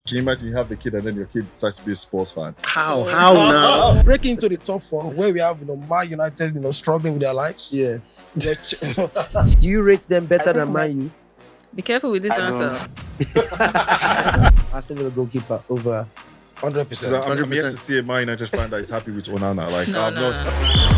Can you imagine you have the kid and then your kid decides to be a sports fan? How now? Breaking into the top four, where we have Man United, struggling with their lives. Yeah. Do you rate them better than Man U? Be careful with this answer. Aston Villa goalkeeper over 100%. I'm yet to see a Man United fan that is happy with Onana. Like, No, I'm no, not. no.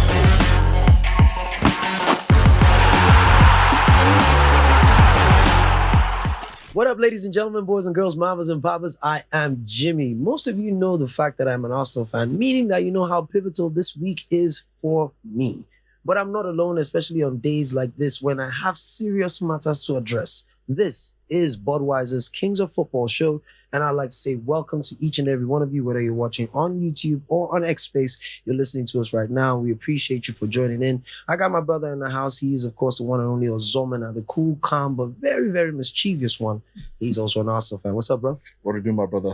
What up, ladies and gentlemen, boys and girls, mamas and papas? I am Jimmy. Most of you know the fact that I'm an Arsenal fan, meaning that you know how pivotal this week is for me. But I'm not alone, especially on days like this when I have serious matters to address. This is Budweiser's Kings of Football show, and I'd like to say welcome to each and every one of you, whether you're watching on YouTube or on X Space, you're listening to us right now. We appreciate you for joining in. I got my brother in the house. He is, of course, the one and only Ozomena, the cool, calm, but very, very mischievous one. He's also an Arsenal fan. What's up, bro? What are you doing, my brother?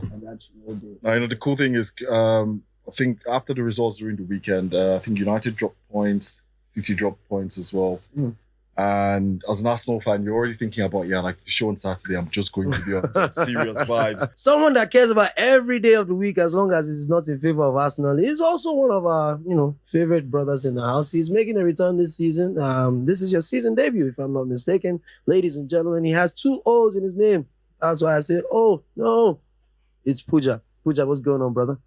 Now, the cool thing is, I think after the results during the weekend, I think United dropped points, City dropped points as well. And as an Arsenal fan, you're already thinking about, like the show on Saturday, I'm just going to be on some serious vibes. Someone that cares about every day of the week as long as it's not in favor of Arsenal. He's also one of our, favorite brothers in the house. He's making a return this season. This is your season debut, if I'm not mistaken. Ladies and gentlemen, he has 2 O's in his name. That's why I say, oh, no. It's Puja. Puja, what's going on, brother?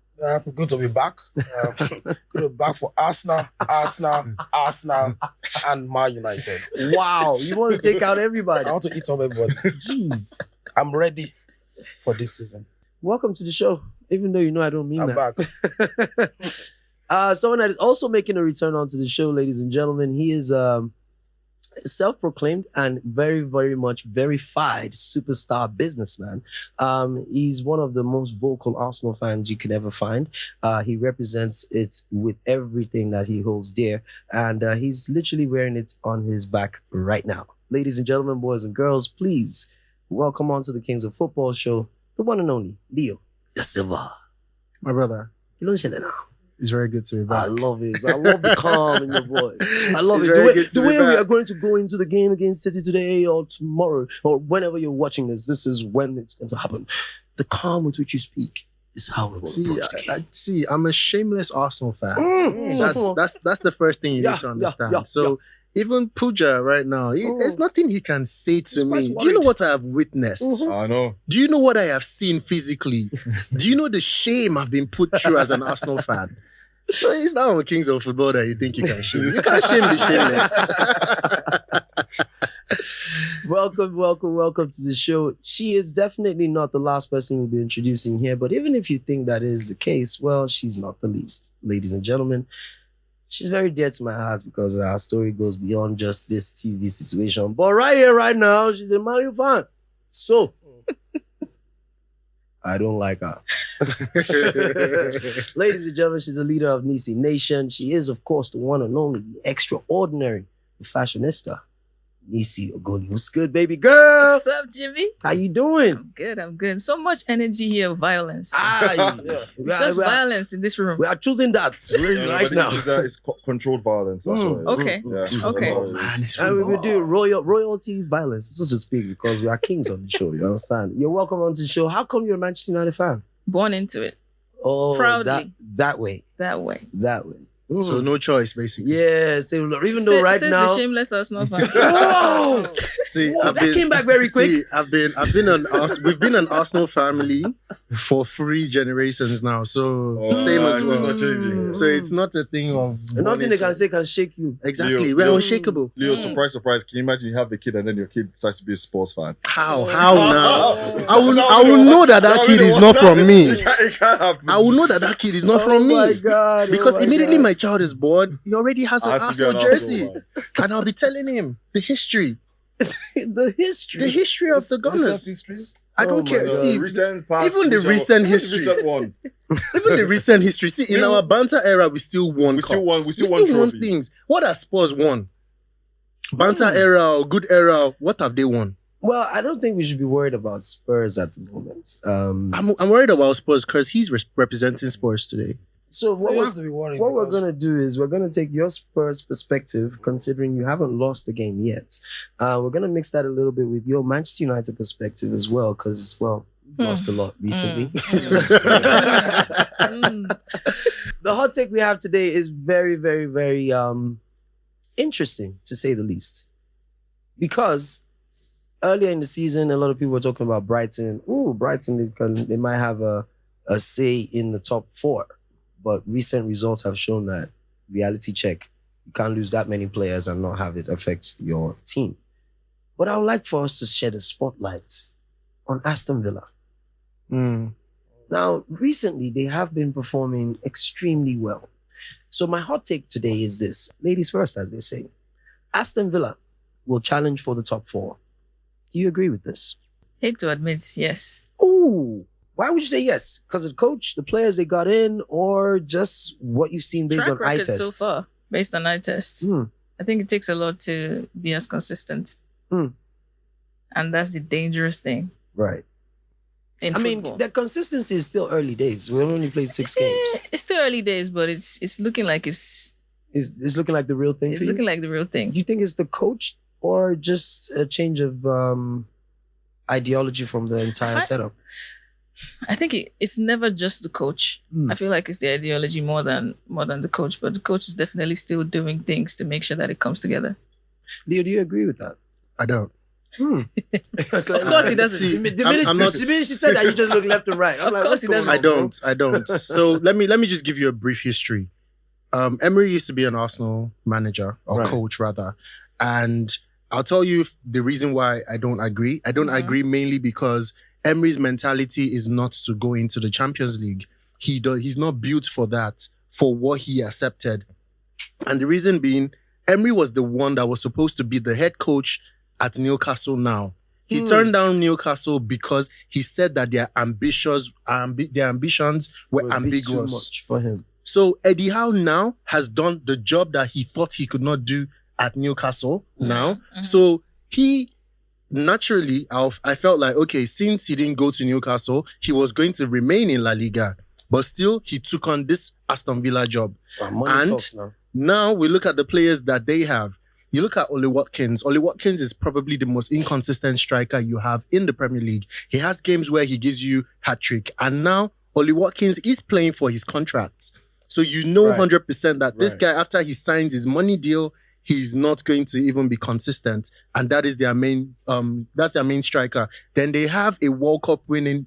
Good to be back. Good to be back for Arsenal, and Man United. Wow, you want to take out everybody. I want to eat up everybody. Jeez. I'm ready for this season. Welcome to the show, even though you know I don't mean I'm that. back. Someone that is also making a return onto the show, ladies and gentlemen. He is self-proclaimed and very, very much verified superstar businessman. He's one of the most vocal Arsenal fans you can ever find. He represents it with everything that he holds dear, and he's literally wearing it on his back right now. Ladies and gentlemen, boys and girls, please welcome onto the Kings of Football show, the one and only Leo da Silva. My brother, You know what I'm saying now? it's very good to be back. I love it. I love the calm in your voice. I love It's it. very good to The be way we back. are going to go into the game against City today or tomorrow or whenever you're watching this, this is when it's going to happen. The calm with which you speak is how we're going to approach the game. I'm a shameless Arsenal fan. So That's the first thing you need to understand. Even Puja right now, there's nothing he can say to He's quite me. Do you know worried. what I have witnessed? I know. Do you know what I have seen physically? Do you know the shame I've been put through as an Arsenal fan? So it's not on Kings of Football that you think you can shame. You can't shame the shameless. Welcome to the show. She is definitely not the last person we'll be introducing here, but even if you think that is the case, well, she's not the least. Ladies and gentlemen, she's very dear to my heart because our story goes beyond just this TV situation. But right here, right now, she's a Man U fan. So, I don't like her. Ladies and gentlemen, she's the leader of Nissi Nation. She is, of course, the one and only, the extraordinary fashionista, Nissi Ogoni. What's good, baby girl? What's up, Jimmy? How you doing? I'm good. So much energy here, violence. Just violence in this room. We are choosing that right now. It's controlled violence. That's right. Okay. Yeah. Okay. Oh, man, it's And we will football. do royalty violence, so to speak, because we are kings on the show. You understand? You're welcome onto the show. How come you're a Manchester United fan? Born into it. Oh, Proudly. that way. That way. So no choice, basically. Yeah, so even though right Says now, the shameless Arsenal fan. whoa, See, whoa, that came back very quick. See, we've been an Arsenal family for 3 generations now. So same as it's well. not changing. So it's not a thing of And nothing they can say can shake you. Exactly. Leo, We're Leo. unshakable. Leo, surprise. Can you imagine you have the kid and then your kid decides to be a sports fan? How now? I will know that kid is not from me. It can't happen. I will know that kid is not from my me. God. Because oh my immediately God. my child is bored, he already has an Has to be Arsenal an jersey. Arsenal fan. And I'll be telling him the history the history. of the Gunners. I don't care. God. See, Recent past, even the recent history. Recent one. even the recent history. See, in our banter era, we still won. We still won. cups. We still won trophies. things. What has Spurs won? Banter era or good era? What have they won? Well, I don't think we should be worried about Spurs at the moment. I'm worried about Spurs because he's representing Spurs today. So what You we're, have to be worried. what we're because going to do is we're going to take your Spurs perspective, considering you haven't lost the game yet. We're going to mix that a little bit with your Manchester United perspective as well, because, well, lost a lot recently. Mm. The hot take we have today is very, very, very interesting, to say the least. Because earlier in the season, a lot of people were talking about Brighton. Ooh, Brighton, they might have a say in the top 4. But recent results have shown that, reality check, you can't lose that many players and not have it affect your team. But I would like for us to shed a spotlight on Aston Villa. Now, recently, they have been performing extremely well. So my hot take today is this. Ladies first, as they say. Aston Villa will challenge for the top 4. Do you agree with this? Hate to admit, yes. Ooh, why would you say yes? Because of the coach, the players they got in, or just what you've seen based Track on eye record tests? so far, based on eye tests. I think it takes a lot to be as consistent. And that's the dangerous thing. Right. In I football. mean, the consistency is still early days. We only played 6 games. It's still early days, but it's looking like it's looking like the real thing for you? looking like the real Do thing. you think it's the coach or just a change of ideology from the entire setup? I think it's never just the coach. I feel like it's the ideology more than the coach, but the coach is definitely still doing things to make sure that it comes together. Leo, do you agree with that? I don't. Of course he doesn't. See, The minute she said that, you just look left and right. I'm Of like, course what's he going doesn't. on, I don't. So let me just give you a brief history. Emery used to be an Arsenal manager or Right. coach rather, and I'll tell you the reason why I don't agree. I don't agree mainly because Emery's mentality is not to go into the Champions League. He's not built for that, for what he accepted, and the reason being, Emery was the one that was supposed to be the head coach at Newcastle now. He turned down Newcastle because he said that their ambitions were Would be too ambiguous. much for him. So Eddie Howe now has done the job that he thought he could not do at Newcastle now. So he naturally, I felt like, okay, since he didn't go to Newcastle, he was going to remain in La Liga. But still, he took on this Aston Villa job. Money And talks now. now we look at the players that they have. You look at Oli Watkins. Oli Watkins is probably the most inconsistent striker you have in the Premier League. He has games where he gives you hat-trick. And now Oli Watkins is playing for his contract. So you know 100% that this guy, after he signs his money deal, he's not going to even be consistent. And that is their main striker. Then they have a World Cup winning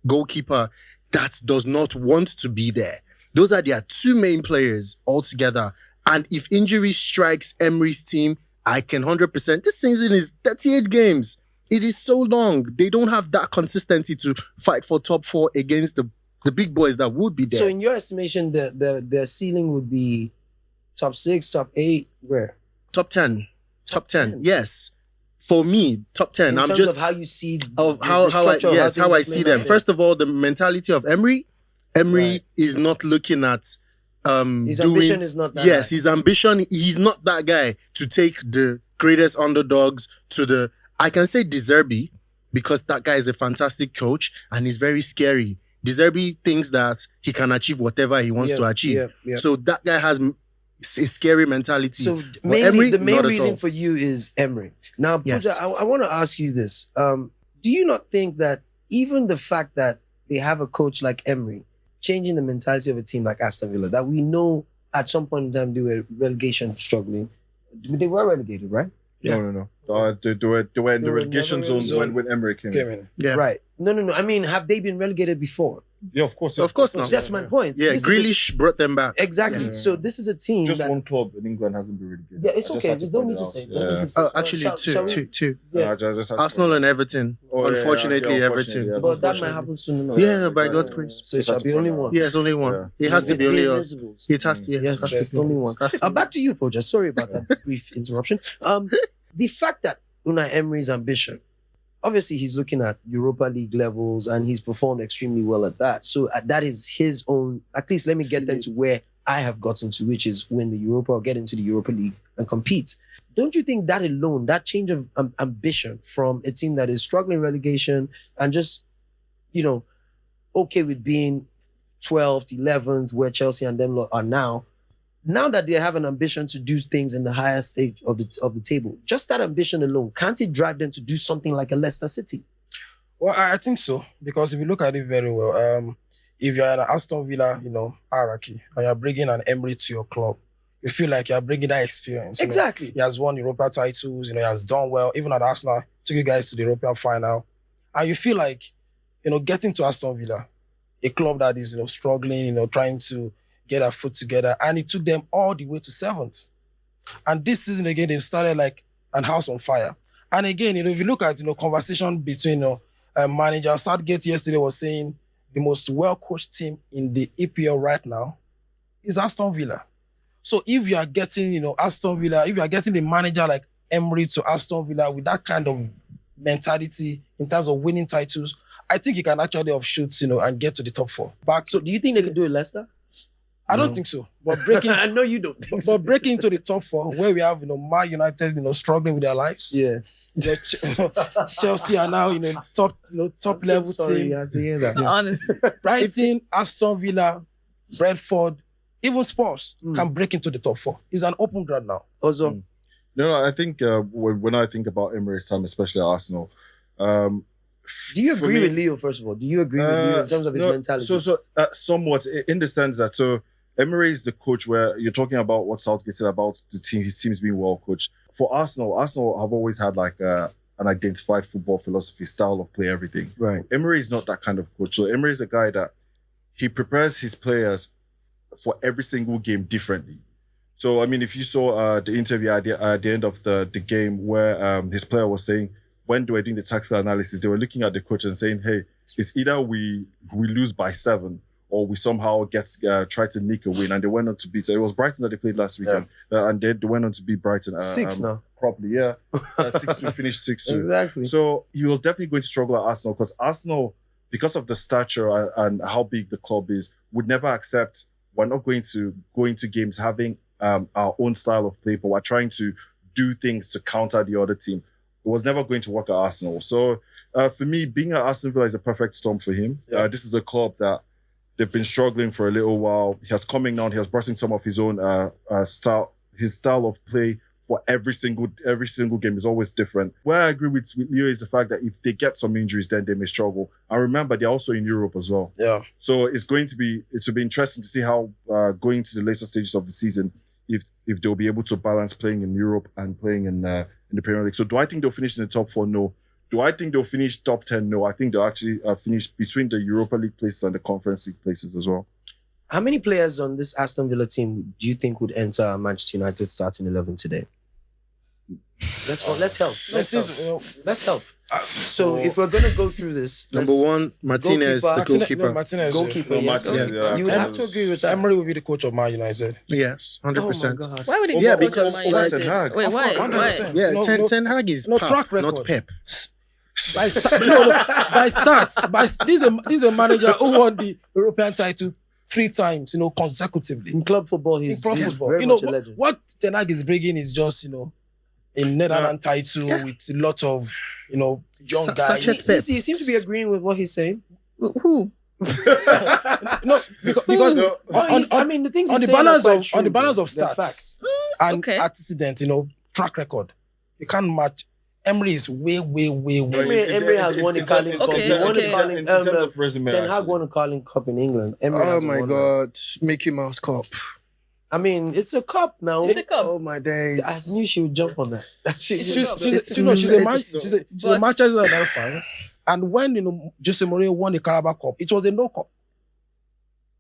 goalkeeper that does not want to be there. Those are their 2 main players altogether. And if injury strikes Emery's team, I can 100%. This season is 38 games. It is so long. They don't have that consistency to fight for top 4 against the big boys that would be there. So in your estimation, the ceiling would be top 6, top 8, where? Top 10. Top 10. Yes. For me, top 10. In I'm terms just of how you see of the how structure of I things are see played them. out First of all, the mentality of Emery is not looking at his ambition is not that yes, high. his ambition, he's not that guy to take the greatest underdogs to the, I can say De Zerbi, because that guy is a fantastic coach and he's very scary. De Zerbi thinks that he can achieve whatever he wants to achieve. So that guy has a scary mentality. So But mainly, Emery, the main not at reason all. for you is Emery. Now, Yes. Pooja, I want to ask you this. Do you not think that even the fact that they have a coach like Emery, changing the mentality of a team like Aston Villa, that we know at some point in time they were relegation struggling. They were relegated, right? No. They were in the relegation never zone when Emery came in. Yeah. Right. No. I mean, have they been relegated before? Yeah, of course. Of course not. That's my point. Yeah, This is Grealish brought them back. exactly. Yeah. So this is a team Just that... one club in England hasn't been really good. Yeah, it's I just okay. had Just to don't point need it to say. out. Don't need Yeah. to say. Oh, actually, two. Yeah. I just had to Arsenal point and it out. Everton. Oh, yeah, Unfortunately, yeah, Everton. But that might happen soon enough. Yeah, by exactly. God's grace. So it shall be only one. Yes, only one. It has to be only us. Invincibles. It has to. Yes, Yes, has to only be. one. Has to be. Back to you, Pooja. Sorry about that brief interruption. The fact that Unai Emery's ambition, obviously he's looking at Europa League levels and he's performed extremely well at that. So that is his own, at least let me get them to where I have gotten to, which is win the Europa or get into the Europa League and compete. Don't you think that alone, that change of ambition from a team that is struggling relegation and just, okay with being 12th, 11th, where Chelsea and them lot are now that they have an ambition to do things in the higher stage of the table, just that ambition alone, can't it drive them to do something like a Leicester City? Well, I think so, because if you look at it very well, if you're in an Aston Villa, hierarchy, and you're bringing an Emery to your club, you feel like you're bringing that experience. Exactly. He has won European titles, he has done well. Even at Arsenal, took you guys to the European final. And you feel like, getting to Aston Villa, a club that is, struggling, trying to get their foot together. And it took them all the way to 7th. And this season, again, they've started like an house on fire. And again, if you look at, conversation between, manager, Southgate yesterday was saying the most well-coached team in the EPL right now is Aston Villa. So if you are getting, Aston Villa, if you are getting a manager like Emery to Aston Villa with that kind of mentality in terms of winning titles, I think he can actually offshoot, and get to the top 4. So do you think they can do it, Leicester? I don't think so. But breaking, I know you don't think but breaking into the top 4, where we have, Man United, struggling with their lives. Yeah. Chelsea are now, top level Sorry, team. I had to hear that. Honestly. Brighton, Aston Villa, Brentford, even Spurs can break into the top 4. It's an open ground now. Also, No, I think when I think about Emery's time, especially at Arsenal, do you agree with Leo, first of all? Do you agree with Leo in terms of his mentality? So somewhat, in the sense that, Emery is the coach where you're talking about what Southgate said about the team, his team's being well coached. For Arsenal have always had like an identified football philosophy, style of play, everything. Right. Emery is not that kind of coach. So Emery is a guy that he prepares his players for every single game differently. So, I mean, if you saw the interview at the end of the game where his player was saying, when they were doing the tactical analysis, they were looking at the coach and saying, hey, it's either we lose by 7 or we somehow try to nick a win. And they went on to beat. It was Brighton that they played last weekend. And they went on to beat Brighton. 6 now. Probably, yeah. 6-2, finished 6-2. Exactly. So he was definitely going to struggle at Arsenal because Arsenal, because of the stature and how big the club is, would never accept, we're not going to go into games having our own style of play, but we're trying to do things to counter the other team. It was never going to work at Arsenal. So for me, being at Aston Villa is a perfect storm for him. Yeah. This is a club that they've been struggling for a little while. He has coming on. He has brought in some of his own style. His style of play for every single game is always different. Where I agree with Leo is the fact that if they get some injuries, then they may struggle. And remember, they're also in Europe as well. Yeah. So it will be interesting to see how going to the later stages of the season, if they'll be able to balance playing in Europe and playing in the Premier League. So do I think they'll finish in the top 4? No. Do I think they'll finish top 10? No. I think they'll actually finish between the Europa League places and the Conference League places as well. How many players on this Aston Villa team do you think would enter Manchester United starting 11 today? Let's help. Let's help. So if we're gonna go through this, number 1, Martinez, the goalkeeper. Martinez. Goalkeeper. Martinez, You would have to agree with that. Emery will be the coach of Man United. Yes, 100%. Oh my God. Why would he be Yeah, coach because of Man United? Ten Hag. Wait, why? 100%. Yeah, No, Ten Hag is no Pep, track record. not Pep. By stats, this is a manager who won the European title 3 times, In consecutively. club football, he's football. very much a legend. What Ten Hag is bringing is just, a Netherlands title with a lot of, young guys. Pep. You seem to be agreeing with what he's saying. Who? No, because the things on he's the saying balance are quite of true, on the balance though. of They're stats facts. and Okay. antecedent, track record, you can't match. Emery is way. Emery has won a Carling Cup. Okay, He won okay. a Carling. In terms of resume, Ten Hag actually. won a Carling Cup in England. Emery Oh hasn't my won that. God, Mickey Mouse Cup. I mean, it's a cup now. It's a cup. Oh my days. I knew she would jump on that. She's a But- Manchester United fan, and when Jose Mourinho won the Carabao Cup, it was a no cup.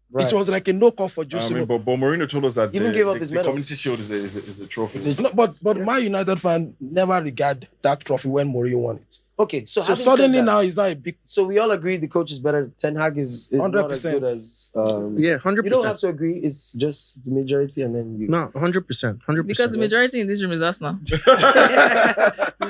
Right. It was like a no cup for Jose. but Mourinho told us that Even gave up his the medal. Community Shield is a trophy. No, but my United fan never regard that trophy when Mourinho won it. Okay, so So having said suddenly that, now it's not a big. so we all agree the coach is better. Ten Hag is not as 100%. good as. Yeah, 100%. You don't have to agree. It's just the majority, and then you. No, 100%. 100%. Because the majority in this room is Arsenal. He's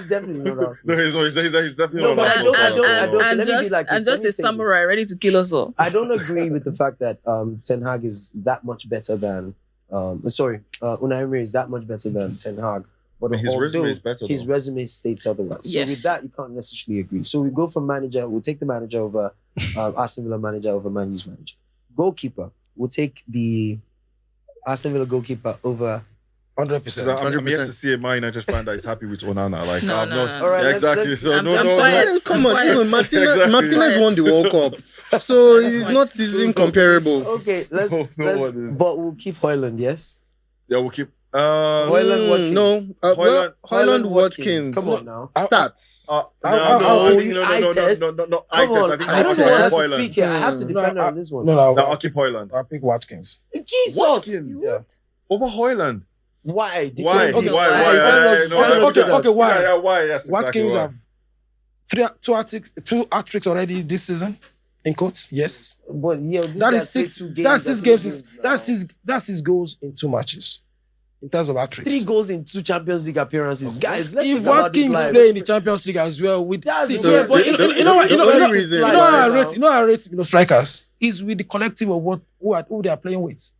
definitely not No, Arsenal. he's definitely No, not. but I don't- I don't- And let me be just, like and this. just Let me a say samurai ready to kill us all. I don't agree with the fact that Ten Hag is that much better than. Unai Emery is that much better than Ten Hag. But His although resume is better, His though. resume states otherwise. Yes. So with that, you can't necessarily agree. So we go from manager. We'll take the manager over Aston Villa manager over Man U's manager. Goalkeeper. We'll take the Aston Villa goalkeeper over 100%. I'm yet to see a Man United fan that is happy with Onana. Like, No, I'm no, not. no. All right, Yeah, let's- exactly. let's- So I'm no. quiet. Come on, Quiet. even Martinez, Exactly. Martinez won the World Cup, so it's not season comparable. Okay, let's No one is. but we'll keep Hoyland, yes? Yeah, we'll keep. Hoyland Watkins. No, Hoyland- Hoyland Watkins. Come on now. Stats. No, eye test? no. Come I test. on, I think I don't I'll know keep how to Hoyland. speak here. I have to defend her on this one. No, No, I'll keep Hoyland. I'll pick Watkins. Jesus! Watkins? Yeah. Over Hoyland. Why? Why? Defend this. Why? Okay, why? Yeah, why? Yes, Watkins exactly. have two hat-tricks already this season. In quotes, yes. But yeah, this That guy is played 6 2 That's 6 games. now. That's his goals in 2 matches. In terms of hat-tricks. 3 goals in 2 Champions League appearances. Guys, let's If think about this Watkins live. play in the Champions League as well with That's see, so yeah, but the you know only reason- how I Right rate strikers is with the collective of who they are playing with.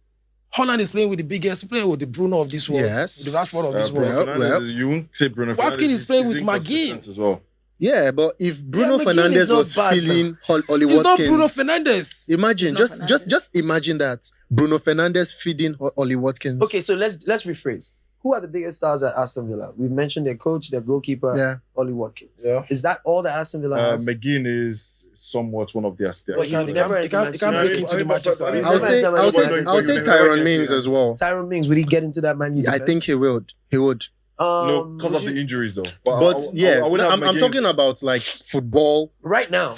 Holland is playing with the biggest, playing with the Bruno of this world, Yes. with the Rashford of this Bruno world. Fernandes, you won't say Bruno Watkins Fernandes is playing with inconsistent McGinn. as well. Yeah, but if Bruno McGinn is Fernandes not was bad, feeling Oli It's not Bruno Watkins, Fernandes. imagine It's not just imagine that Bruno Fernandes feeding Oli Watkins. Okay, so let's rephrase. Who are the biggest stars at Aston Villa? We've mentioned their coach, their goalkeeper, Yeah. Ollie Watkins. Yeah. Is that all that Aston Villa has? McGinn is somewhat one of their stars. But he would never He can't enter break Man into the City. Manchester. I'll United. I'll say Manchester I'll say United. Tyrone Mings as well. Tyrone Mings, would he get into that Man U I defense? think he would. He would. No, because would of the you- injuries though. But yeah, I would have I'm McGinn. talking about like football. Right now.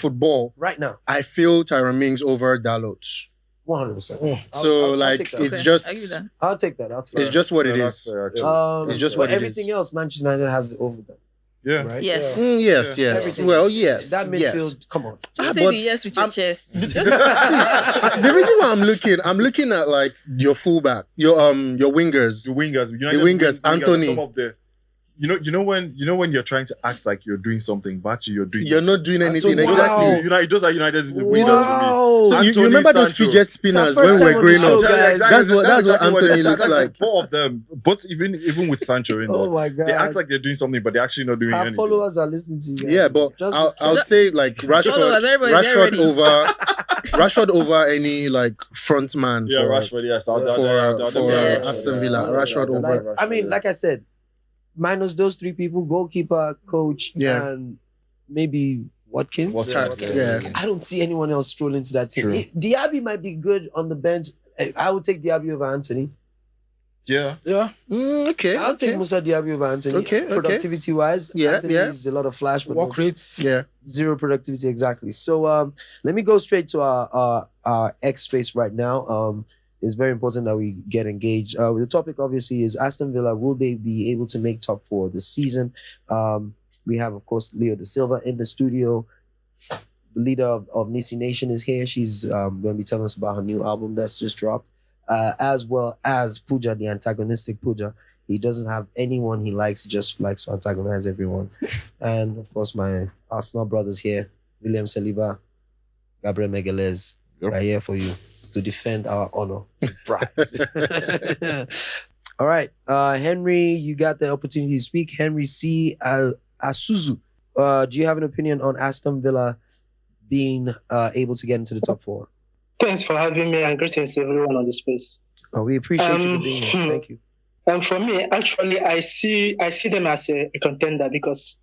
Right now. I feel Tyrone Mings over Dalot. 100%. So like take that. it's Okay, just I give you that. I'll take that. it's just what Yeah, it that's is. fair, actually. It's just but what it everything is. else, Manchester United has over them. Yeah. Right? Yes. Yes, Yeah. yes. Everything Well, else. yes. That yes. midfield, come on. You Ah, say but the yes with your I'm- chest. The reason why I'm looking at like your fullback, your wingers. The wingers, wingers, Anthony. Some of the, you know when you're trying to act like you're doing something, but actually you're doing. You're not doing anything. Anthony. Exactly. Wow. United, those are United winners for me. So you Anthony, remember those Sancho. fidget spinners It's our when first we were time growing on the up? show, guys. That's what Anthony that's looks like. Four of them, but even with Sancho in there, Oh my God. they act like they're doing something, but they're actually not doing Our anything. followers are listening to you guys. Yeah, but Just- I would say like Followers, everybody, they're Rashford ready. Rashford over any like front man Yeah, for Rashford. Yes, for Yes. Aston Villa. Rashford Like, over. I mean, like I said, minus those 3 people, goalkeeper, coach, Yeah. and maybe Watkins. Yeah. I don't see anyone else stroll into that team. True. Diaby might be good on the bench. I would take Diaby over Anthony. Yeah. Yeah. Okay. I'll take Okay. Musa Diaby over Anthony. Okay, okay. Productivity wise, Yeah, Anthony yeah. is a lot of flash, but Work rates. Yeah. zero productivity exactly. So let me go straight to our X space right now. It's very important that we get engaged. The topic obviously is Aston Villa. Will they be able to make top 4 this season? We have, of course, Leo da Silva in the studio. The leader of Nissi Nation is here. She's going to be telling us about her new album that's just dropped, as well as Pooja, the antagonistic Pooja. He doesn't have anyone he likes. He just likes to antagonize everyone. And, of course, my Arsenal brothers here, William Saliba, Gabriel Megalez, Yep. are here for you to defend our honor and pride. All right. Henry, you got the opportunity to speak. Henry C. Asuzu. Do you have an opinion on Aston Villa being able to get into the top 4? Thanks for having me and greetings to everyone on the space. We appreciate you for being here. Thank you. For me, actually, I see them as a contender because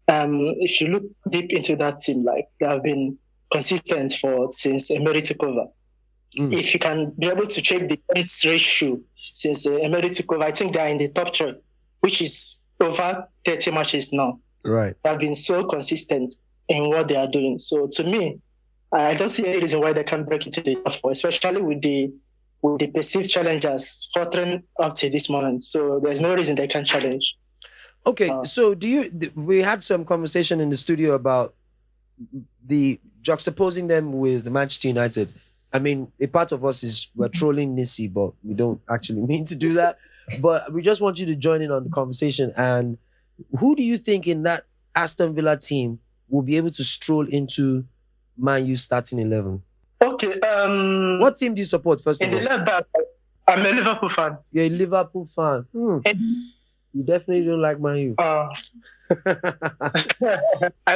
if you look deep into that team, like they have been consistent since Emery took over. If you can be able to check the points ratio since Emery took over, I think they are in the top 3, which is over 30 matches now. Right. They have been so consistent in what they are doing. So to me, I don't see any reason why they can't break into the top 4, especially with the perceived challengers faltering up to this moment. So there's no reason they can't challenge. Okay, so we had some conversation in the studio about the juxtaposing them with Manchester United. I mean, a part of us we're trolling Nissi, but we don't actually mean to do that. But we just want you to join in on the conversation. And who do you think in that Aston Villa team will be able to stroll into Man U starting 11? Okay. What team do you support, first of In the all? left back, I'm a Liverpool fan. You're a Liverpool fan. You definitely don't like Man U. I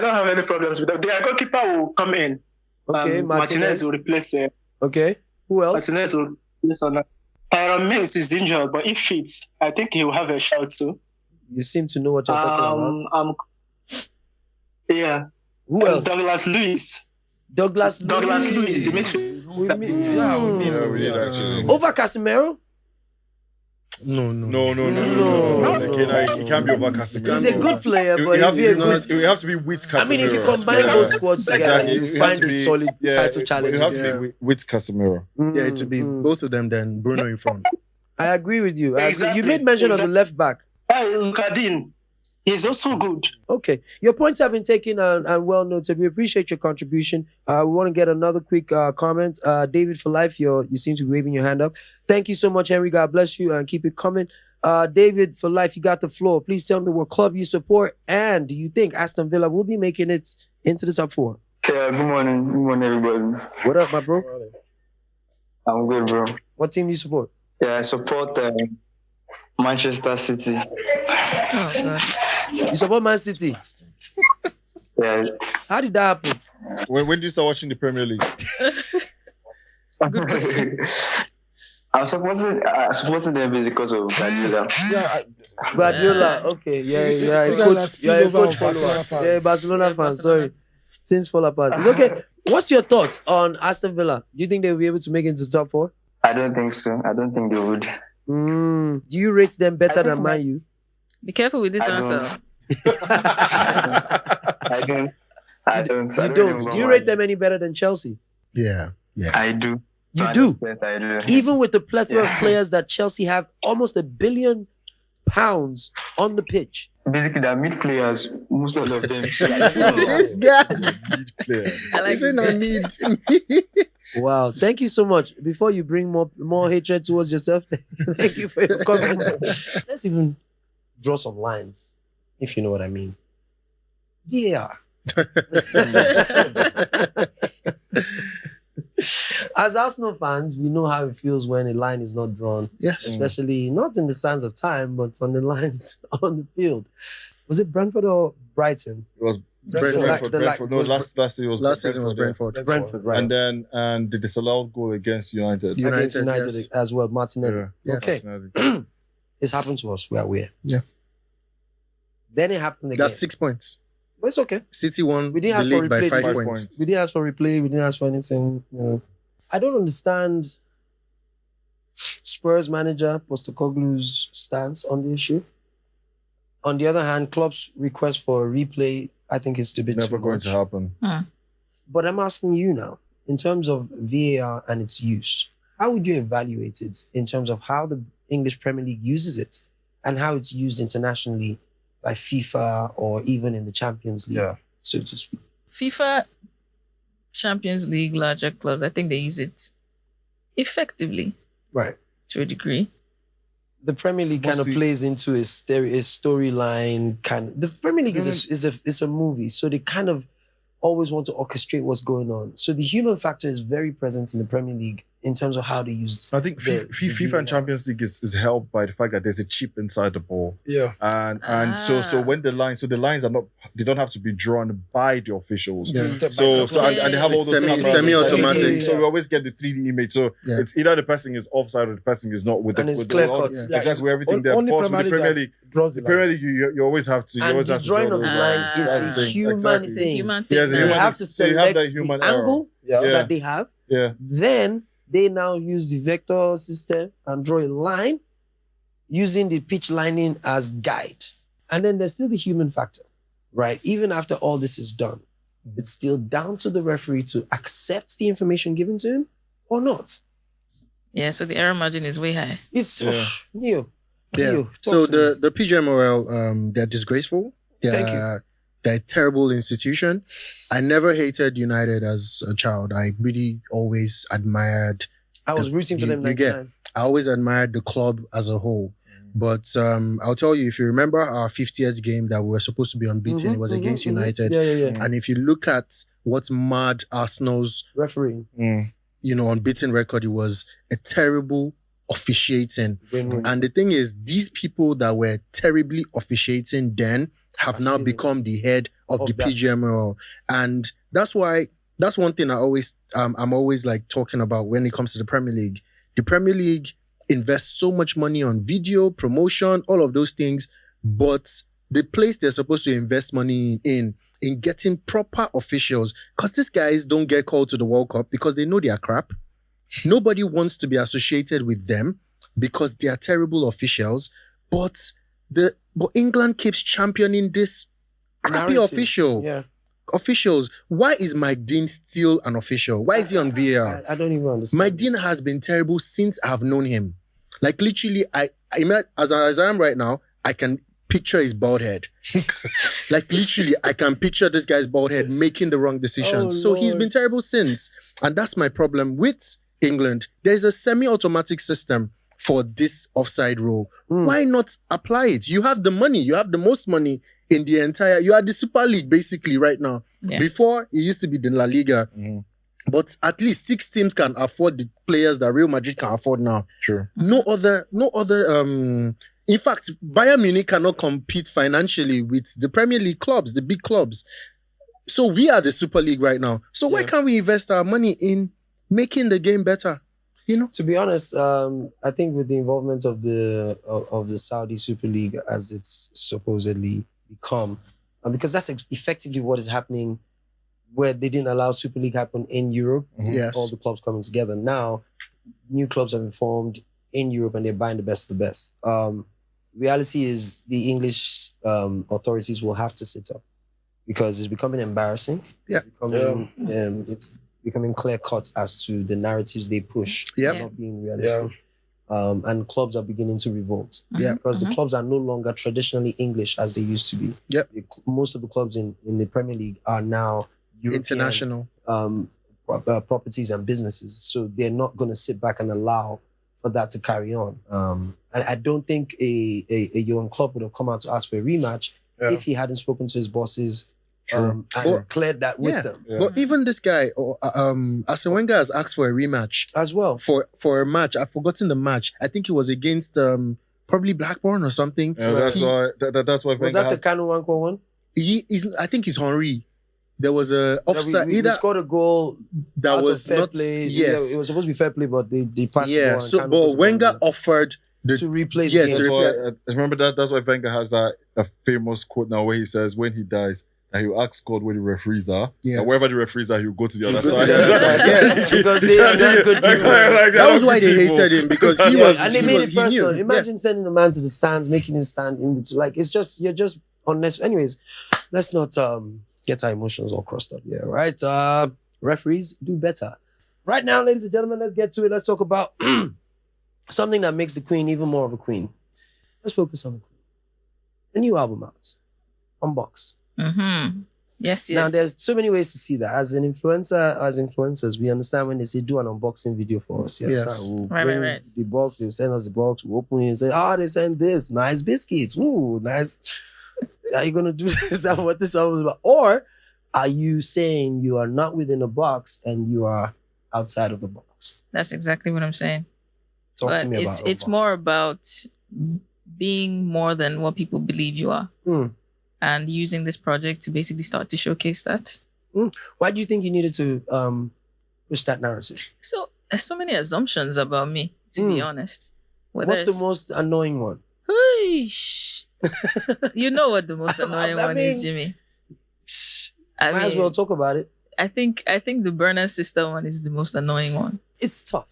don't have any problems with that. Their goalkeeper will come in. Okay, Martinez will replace. Okay, who else? Martinez will replace on. Tyrone Mings is injured, but if fits, I think he will have a shout too. You seem to know what you're talking about. Yeah. Who else? Douglas Luiz. Douglas Luiz, the midfield. We missed him. we did actually. Over Casemiro? No. It can't be over Casemiro. He's a good player, but It has to be with Casemiro. I mean, if you combine both squads together, you find a solid title challenge. It has to be with Casemiro. Yeah, it would be both of them, then Bruno in front. I agree with you. Exactly. You made mention of the left back. Hey, Lucadine. He's also good. Okay. Your points have been taken and well noted. We appreciate your contribution. We want to get another quick comment. David for life, you seem to be waving your hand up. Thank you so much, Henry. God bless you and keep it coming. David for life, you got the floor. Please tell me what club you support and do you think Aston Villa will be making it into the top 4? Yeah, good morning. Good morning, everybody. What up, my bro? I'm good, bro. What team do you support? Yeah, I support Manchester City. Oh, God. You support Man City? Yeah. How did that happen? When did you start watching the Premier League? Good question. I'm supporting them because of Guardiola. Guardiola, okay, yeah. You guys You're a are coach Barcelona follower. fans. Yeah, Barcelona fan. Barcelona. Sorry, things fall apart. It's okay. What's your thoughts on Aston Villa? Do you think they'll be able to make it to the top 4? I don't think so. I don't think they would. Do you rate them better than Man U? Be careful with this I answer. don't. I don't. You don't. Do you rate them any better than Chelsea? Yeah. I do. You do. Yes, I do. Even with the plethora of players that Chelsea have, almost £1 billion on the pitch. Basically, they're mid players. Most of them. This guy. Player. I like Isn't this no guy. need. Wow. Thank you so much. Before you bring more hatred towards yourself, thank you for your comments. Let's even draw some lines, if you know what I mean. VAR. As Arsenal fans, we know how it feels when a line is not drawn, Yes. especially not in the sands of time, but on the lines on the field. Was it Brentford or Brighton? It was Brentford. Brentford. No, last season was Last season was Brentford. Brentford, right? And then the disallowed goal against United. Against United yes. as well, Martinelli. Yes. Okay. United. It's happened to us. We are aware. Yeah. Then it happened again. That's 6 points. But it's okay. City won We the didn't ask for league by replay. 5 5 points. points. We didn't ask for replay. We didn't ask for anything. You know. I don't understand Spurs manager Postecoglou's stance on the issue. On the other hand, Klopp's request for a replay, I think, is to be Never too going much. to happen. But I'm asking you now, in terms of VAR and its use, how would you evaluate it in terms of how the English Premier League uses it and how it's used internationally by FIFA or even in the Champions League, so to speak? FIFA, Champions League, larger clubs, I think they use it effectively Right. to a degree. The Premier League kind of plays into a storyline. The Premier League is a movie, so they kind of always want to orchestrate what's going on. So the human factor is very present in the Premier League in terms of how they use. I think FIFA and Champions League is helped by the fact that there's a chip inside the ball. Yeah. And so when the lines are not, they don't have to be drawn by the officials. Yeah. And they have all those cameras. Semi-automatic. So we always get the 3D image. So it's either the person is offside or the person is not with And the it's with clear the, cuts. Yeah. exactly everything there. Only But with Premier the Premier League League, draws the the Premier line. League, you always have to. You And always the have to drawing draw of the those line lines. is That's a the thing. human Exactly. It's a thing. human Yeah, thing. it's a You human have to so you have select that the human error. angle Yeah. that they have. Yeah. Then they now use the vector system and draw a line using the pitch lining as guide. And then there's still the human factor, right? Even after all this is done, it's still down to the referee to accept the information given to him or not. Yeah, so the error margin is way high. It's Yeah. Neo. Yeah. Neo, So talk to me. the PGMOL, they're disgraceful. Thank you. They're a terrible institution. I never hated United as a child. I really always admired. I was rooting for them you get- 99. I always admired the club as a whole. But I'll tell you, if you remember our 50th game that we were supposed to be unbeaten, it was against United. Yeah. And if you look at what's marred Arsenal's, Refereeing. unbeaten record, it was a terrible officiating. Win-win. And the thing is, these people that were terribly officiating then have now still become the head of the that. PGMOL. And that's one thing I'm always like talking about when it comes to the Premier League. The Premier League invest so much money on video, promotion, all of those things, but the place they're supposed to invest money in getting proper officials, because these guys don't get called to the World Cup because they know they are crap. Nobody wants to be associated with them because they are terrible officials. But England keeps championing this crappy officials. Why is Mike Dean still an official? Why is he on VAR? I don't even understand. Mike Dean has been terrible since I've known him. Like literally, as I am right now, I can picture his bald head. Like literally, I can picture this guy's bald head making the wrong decisions. So he's been terrible since. And that's my problem with England. There's a semi-automatic system for this offside rule. Why not apply it? You have the money. You have the most money in the entire... You are the Super League, basically, right now. Yeah. Before, it used to be the La Liga. But at least 6 teams can afford the players that Real Madrid can afford now. Sure. No other... in fact, Bayern Munich cannot compete financially with the Premier League clubs, the big clubs. So we are the Super League right now. So why can't we invest our money in making the game better? You know? To be honest, I think with the involvement of the Saudi Super League as it's supposedly become, because that's effectively what is happening, where they didn't allow Super League happen in Europe. Yes. All the clubs coming together. Now, new clubs have been formed in Europe and they're buying the best of the best. Reality is the English authorities will have to sit up because it's becoming embarrassing. Yeah. It's becoming clear cut as to the narratives they push, not being realistic. And clubs are beginning to revolt. Because the clubs are no longer traditionally English as they used to be. Most of the clubs in the Premier League are now European, international properties and businesses. So they're not going to sit back and allow for that to carry on. And I don't think a young club would have come out to ask for a rematch if he hadn't spoken to his bosses and cleared that with them. But even this guy, Arsene Wenger has asked for a rematch as well. For a match. I've forgotten the match. I think it was against probably Blackburn or something. That's why Wenger was that the Kanu Wanko one? I think he's Henry. There was a offside. We scored a goal that was fair not play. Yes, it was supposed to be fair play, but they passed the ball. So, but Wenger offered to replay the game. I remember that's why Wenger has a famous quote now where he says when he dies, and he'll ask God where the referees are. And wherever the referees are, he'll go to the other side. Yes, because they are not good people. That was why they hated him, because he was. And they made it personal. Imagine sending a man to the stands, making him stand in between. Like, it's just, you're just unnecessary. Anyways, let's not get our emotions all crossed up here, right? Referees, do better. Right now, ladies and gentlemen, let's get to it. Let's talk about something that makes the Queen even more of a queen. Let's focus on the Queen. A new album out. Unbox. Yes. Now, there's so many ways to see that. As influencers, we understand when they say do an unboxing video for us. Yes. We'll right. The box, they'll send us the box, we'll open it and say, they sent this. Nice biscuits. Ooh, nice. Are you going to do this? Is that what this album is about? Or are you saying you are not within a box and you are outside of the box? That's exactly what I'm saying. Talk to me about it. It's more about being more than what people believe you are. And using this project to basically start to showcase that. Why do you think you needed to push that narrative? So there's so many assumptions about me, to be honest. What's the most annoying one? You know what the most annoying one is, Jimmy. Might as well talk about it. I think the burner sister one is the most annoying one. It's tough.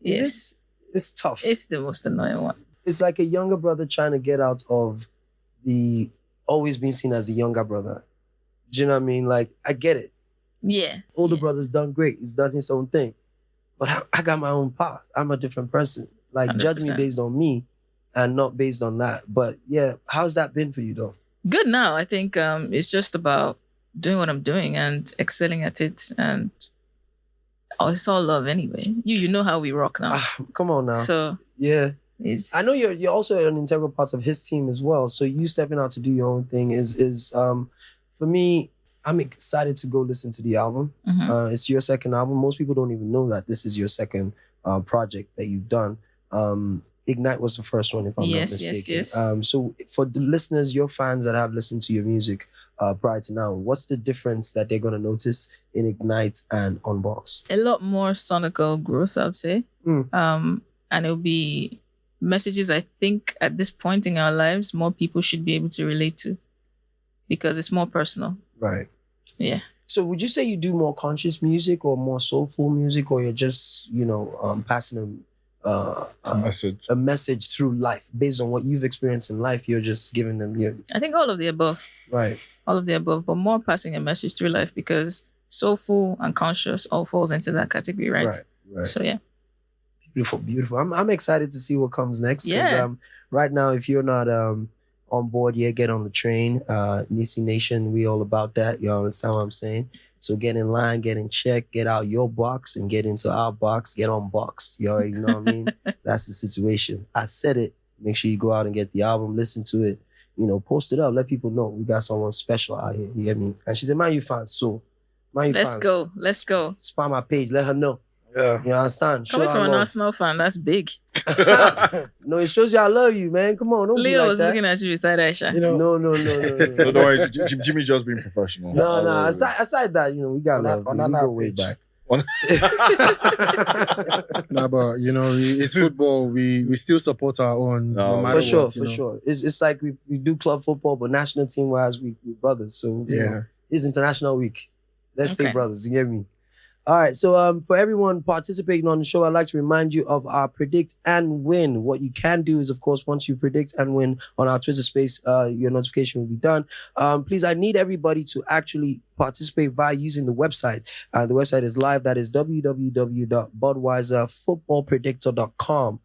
Yes. It's tough. It's the most annoying one. It's like a younger brother trying to get out of the always being seen as the younger brother. Do you know what I mean? Like, I get it. Yeah. Older brother's done great. He's done his own thing. But I got my own path. I'm a different person. Like, 100%. Judge me based on me and not based on that. But yeah, how's that been for you though? Good now. I think it's just about doing what I'm doing and excelling at it. And it's all love anyway. You know how we rock now. Come on now. So yeah. I know you're also an integral part of his team as well. So you stepping out to do your own thing is for me, I'm excited to go listen to the album. It's your second album. Most people don't even know that this is your second project that you've done. Ignite was the first one, if I'm not mistaken. Yes. So for the listeners, your fans that have listened to your music prior to now, what's the difference that they're going to notice in Ignite and Unbox? A lot more sonical growth, I would say. and it'll be messages I think at this point in our lives more people should be able to relate to because it's more personal. Right. Yeah. So would you say you do more conscious music or more soulful music, or you're just, passing a message through life based on what you've experienced in life? You're just giving them your... I think all of the above. Right. All of the above, but more passing a message through life because soulful and conscious all falls into that category, right? Right. So yeah. Beautiful. I'm excited to see what comes next. Yeah. Right now, if you're not on board yet, get on the train. Nissi Nation, we all about that. You understand what I'm saying? So get in line, get in check, get out your box and get into our box, get on box. You already know what I mean? That's the situation. I said it. Make sure you go out and get the album, listen to it, post it up, let people know we got someone special out here. You get me? And she's a Man U fan, so Man U Let's fans, go. Let's go. Spam my page, let her know. Yeah. You understand? Coming from an Arsenal fan, that's big. No, it shows you I love you, man. Come on, don't Leo be like was that. looking at you beside Aisha. No. No, don't worry. Jimmy's just being professional. No. Aside that, we got love. We go way back. Nah, but it's football. We still support our own. No matter For sure. It's like we do club football, but national team wise, we brothers. So it's International Week. Let's stay brothers. You get me? All right, so for everyone participating on the show, I'd like to remind you of our predict and win. What you can do is, of course, once you predict and win on our Twitter space, your notification will be done. Please, I need everybody to actually participate via using the website. The website is live. That is www.budweiserfootballpredictor.com.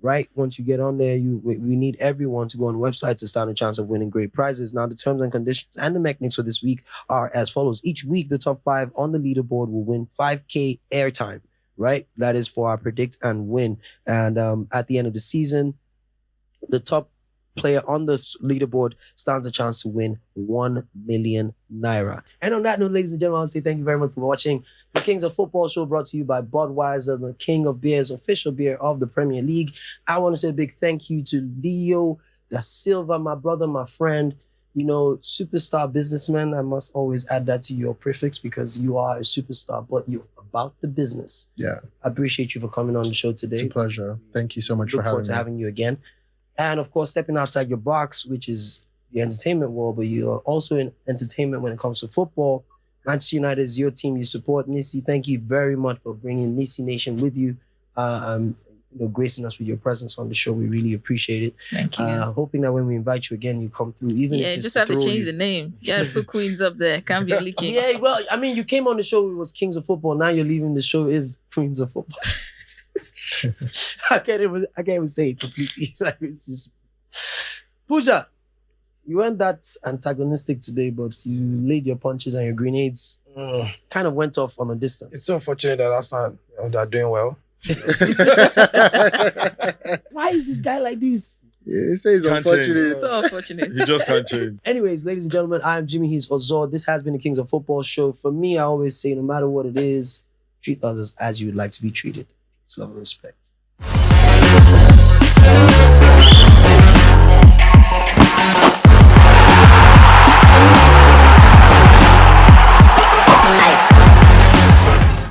Right? Once you get on there, we need everyone to go on the website to stand a chance of winning great prizes. Now, the terms and conditions and the mechanics for this week are as follows. Each week, the top 5 on the leaderboard will win 5K airtime, right? That is for our predict and win. And at the end of the season, the top player on the leaderboard stands a chance to win 1 million naira. And on that note, ladies and gentlemen, I'll say thank you very much for watching the Kings of Football show, brought to you by Budweiser, the king of beers, official beer of the Premier League. I want to say a big thank you to Leo da Silva, my brother, my friend, superstar businessman. I must always add that to your prefix because you are a superstar, but you're about the business. Yeah. I appreciate you for coming on the show today. It's a pleasure. Thank you so much for having me. Look forward to having you again. And of course, stepping outside your box, which is the entertainment world, but you are also in entertainment when it comes to football. Manchester United is your team you support. Nissi, thank you very much for bringing Nissi Nation with you, gracing us with your presence on the show. We really appreciate it. Thank you. Hoping that when we invite you again, you come through. Even if you it's just have to change the name. You have to put Queens up there. Can't be leaking. Yeah, well, I mean, you came on the show, it was Kings of Football. Now you're leaving the show, is Queens of Football. I can't even say it completely. Like, it's just... Pooja, you weren't that antagonistic today, but you laid your punches and your grenades kind of went off on a distance. It's so unfortunate that last time they're doing well. Why is this guy like this? Yeah, he says unfortunate. So unfortunate. He just can't change. Anyways, ladies and gentlemen, I am Jimmy. He's Ozor. This has been the Kings of Football show. For me, I always say, no matter what it is, treat others as you would like to be treated. It's love and respect.